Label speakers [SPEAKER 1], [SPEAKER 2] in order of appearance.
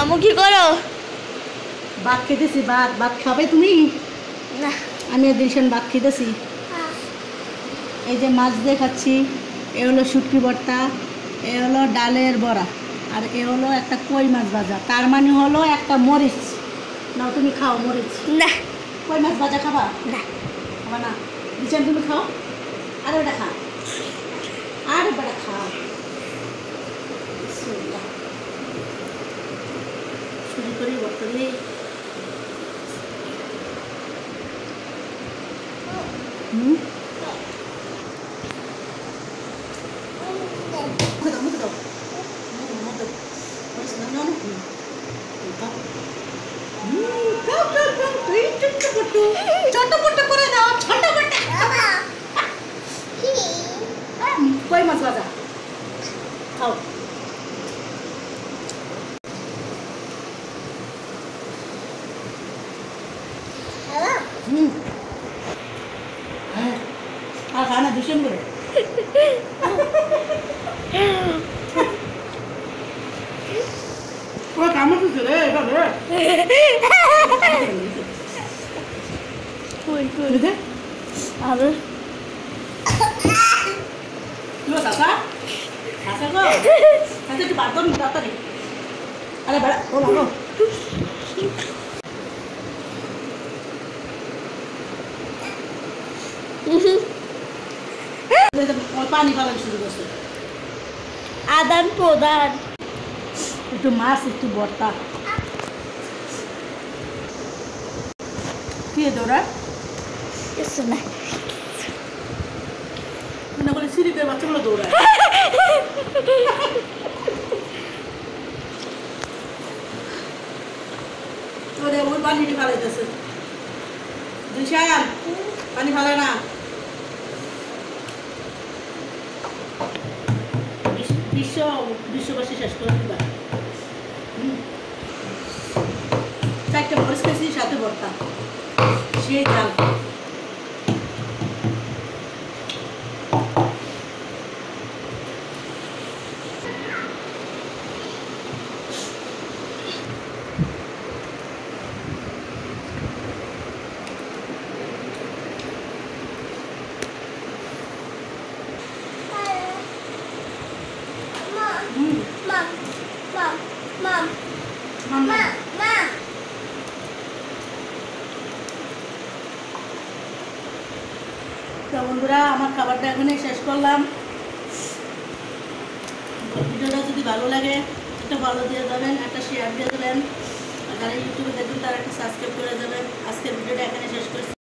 [SPEAKER 1] আমু কি করো?
[SPEAKER 2] ভাত খেতেছি। ভাত খাবে তুমি?
[SPEAKER 1] না।
[SPEAKER 2] আমি দিলশান ভাত খেতেছি। এই যে মাছ দিয়ে খাচ্ছি, এ হলো শুটকি ভর্তা, এ হলো ডালের বড়া, আর এ হলো একটা কই মাছ ভাজা। তার মানে হলো একটা মরিচ। নাও তুমি খাও মরিচ।
[SPEAKER 1] না।
[SPEAKER 2] কই মাছ ভাজা খাবা?
[SPEAKER 1] না।
[SPEAKER 2] খাবা না? দিলশান তুমি খাও। আরে বেটা খা, আরে বেটা খা। শুরু করি ভর্তা দিয়ে। চটপট করে দাও, ছটপট। কই মাছ ভাজা খাও। আর খানা ভীষণ করে পুরো কামড় দিচ্ছে রে এভাবে।
[SPEAKER 1] কই কই
[SPEAKER 2] বুঝে
[SPEAKER 1] আরে
[SPEAKER 2] তুই চাচা চাচা গো চাচা একটু বাদ দাও তাড়াতাড়ি। আরে বেড়া ও লাগো। পানি পালান শুরু করছে।
[SPEAKER 1] আদান প্রদান।
[SPEAKER 2] একটু মাছ একটু ভর্তা। কি দৌড়া
[SPEAKER 1] কিছু না।
[SPEAKER 2] না বলে সিঁড়িতে বাচ্চাগুলো দৌড়ায়। ওরে ওই পানিটি ফালাইতেছে। দিশান পানি ফালায় না। বিশ্ববাসী শেষ করে দিবা। চারটে মরিচ খেয়েছি সাথে ভর্তা, সেই ডাল। তো বন্ধুরা আমার খাবারটা এখনই শেষ করলাম। ভিডিওটা যদি ভালো লাগে একটা ভালো দিয়ে যাবেন, একটা শেয়ার দিয়ে দেবেন, আর যারা ইউটিউবে দেখবেন তারা একটা সাবস্ক্রাইব করে যাবেন। আজকের ভিডিওটা এখানে শেষ করছি।